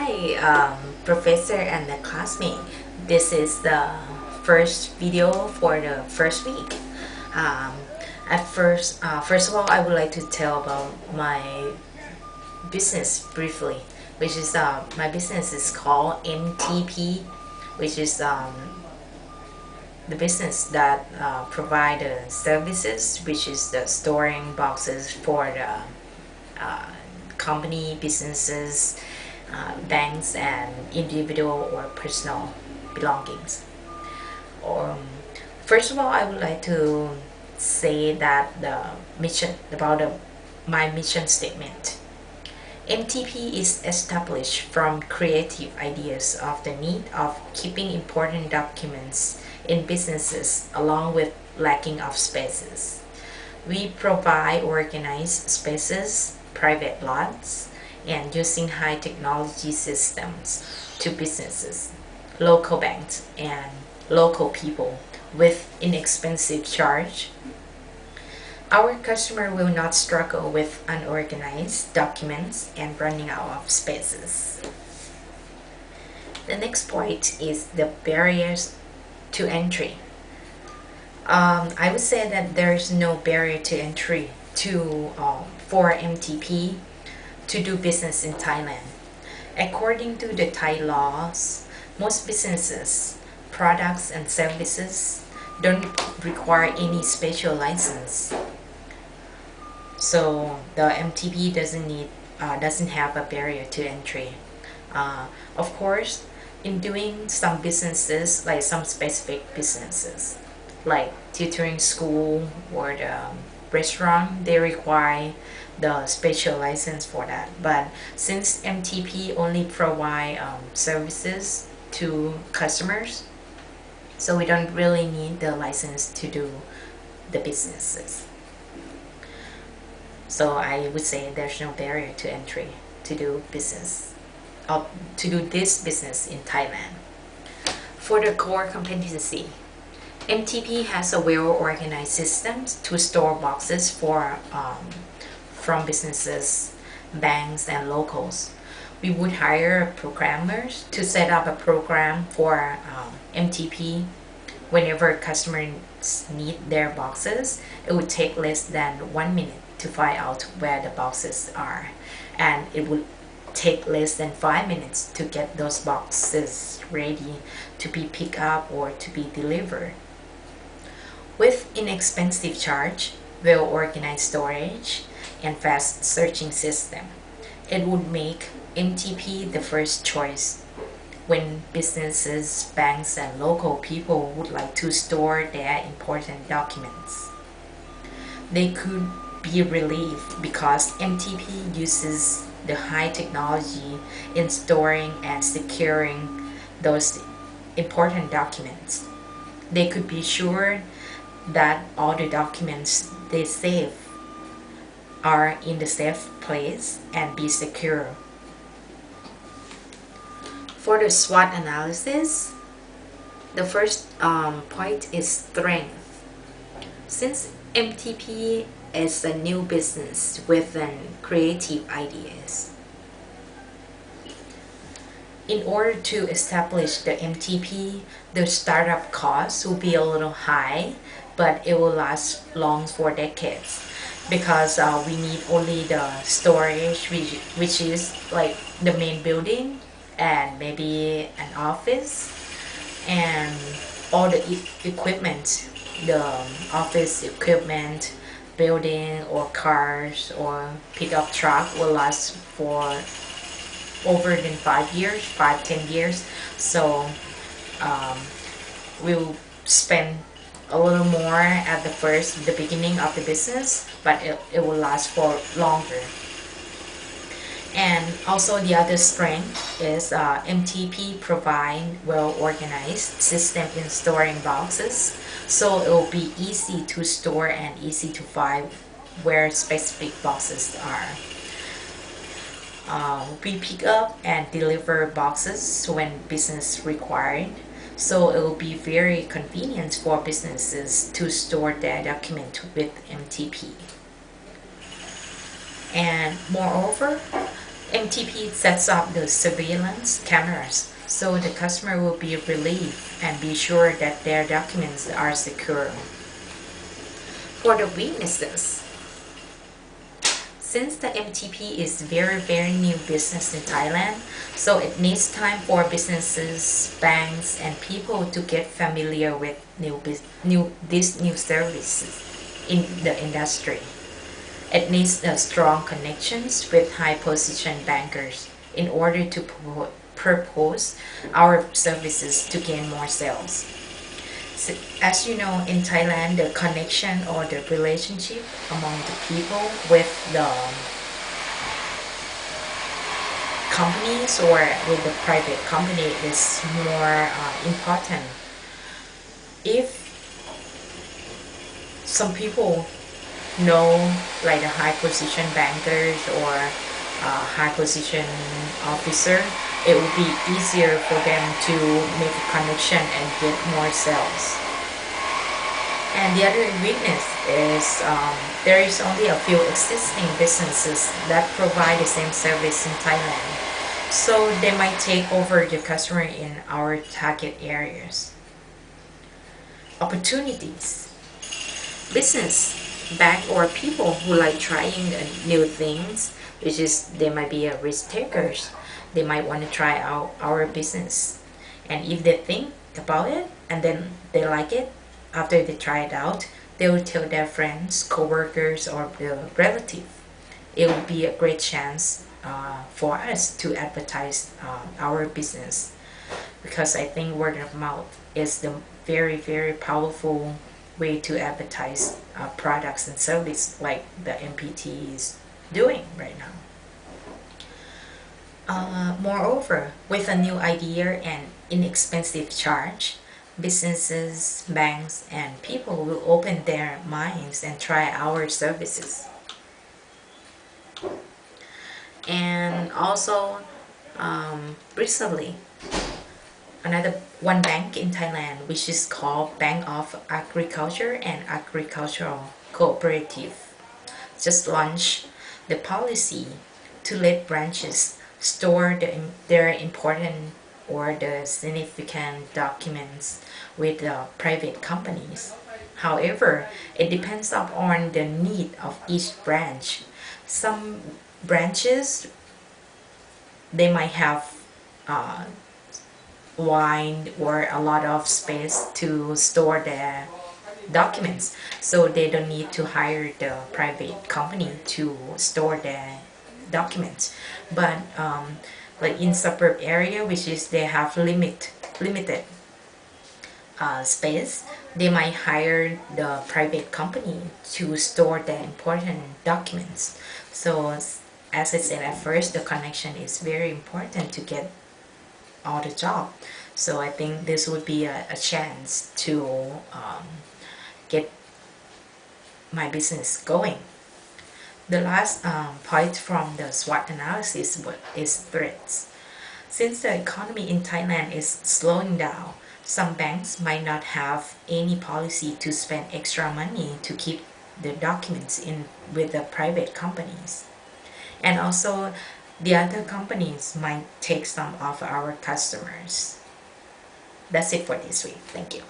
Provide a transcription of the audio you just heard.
Hi, professor and the classmate. This is the first video for the first week. Um, first of all, I would like to tell about my business briefly, which is my business is called MTP, which is the business that provide the services, which is the storing boxes for the company, businesses, banks, and individual or personal belongings. First of all, I would like to say that my mission statement. MTP is established from creative ideas of the need of keeping important documents in businesses along with lacking of spaces. We provide organized spaces, private lots, and using high technology systems to businesses, local banks, and local people with inexpensive charge. Our customer will not struggle with unorganized documents and running out of spaces. The next point is the barriers to entry. I would say that there is no barrier to entry for MTP to do business in Thailand. According to the Thai laws, most businesses, products, and services don't require any special license. So the MTP doesn't have a barrier to entry. Of course, in doing some businesses, like some specific businesses, like tutoring school or the restaurant, they require the special license for that. But since MTP only provide services to customers, so we don't really need the license to do the businesses. So I would say there's no barrier to entry to do business, to do this business in Thailand. For the core competency, MTP has a well-organized system to store boxes from businesses, banks, and locals. We would hire programmers to set up a program for MTP. Whenever customers need their boxes, it would take less than 1 minute to find out where the boxes are, and it would take less than 5 minutes to get those boxes ready to be picked up or to be delivered. With inexpensive charge, well-organized storage, and fast searching system, it would make MTP the first choice when businesses, banks, and local people would like to store their important documents. They could be relieved because MTP uses the high technology in storing and securing those important documents. They could be sure that all the documents they save are in the safe place and be secure. For the SWOT analysis, the first point is strength. Since MTP is a new business with creative ideas, in order to establish the MTP, the startup cost will be a little high, but it will last long for decades because we need only the storage, which is like the main building and maybe an office, and all the equipment, the office equipment, building or cars or pickup truck will last for over than 5-10 years. So we'll spend a little more at the beginning of the business, but it will last for longer. And also the other strength is MTP provide well-organized system in storing boxes, so it will be easy to store and easy to find where specific boxes are. We pick up and deliver boxes when business required, so it will be very convenient for businesses to store their document with MTP. And moreover, MTP sets up the surveillance cameras so the customer will be relieved and be sure that their documents are secure. For the weaknesses, since the MTP is very new business in Thailand, so it needs time for businesses, banks, and people to get familiar with these new services in the industry. It needs strong connections with high-position bankers in order to propose our services to gain more sales. So, as you know, in Thailand, the connection or the relationship among the people with the companies or with the private company is more important. If some people know, like the high position bankers or high position officer, it will be easier for them to make a connection and get more sales. And the other weakness is there is only a few existing businesses that provide the same service in Thailand, so they might take over the customer in our target areas. Opportunities. Business back or people who like trying new things, which is they might be risk takers. They might want to try out our business, and if they think about it and then they like it, after they try it out, they will tell their friends, co-workers, or their relative. It would be a great chance for us to advertise our business, because I think word of mouth is the very powerful way to advertise products and service like the MPT is doing right now. Moreover, with a new idea and inexpensive charge, businesses, banks, and people will open their minds and try our services. And also, recently, another one bank in Thailand, which is called Bank of Agriculture and Agricultural Cooperative, just launched the policy to let branches store their important or the significant documents with private companies. However, it depends upon the need of each branch. Some branches, they might have wide or a lot of space to store their documents, so they don't need to hire the private company to store their documents. But like in suburb area, which is they have limited space, they might hire the private company to store the important documents. So as I said at first, the connection is very important to get all the job. So I think this would be a chance to get my business going. The last point from the SWOT analysis is threats. Since the economy in Thailand is slowing down, some banks might not have any policy to spend extra money to keep the documents in with the private companies. And also, the other companies might take some of our customers. That's it for this week. Thank you.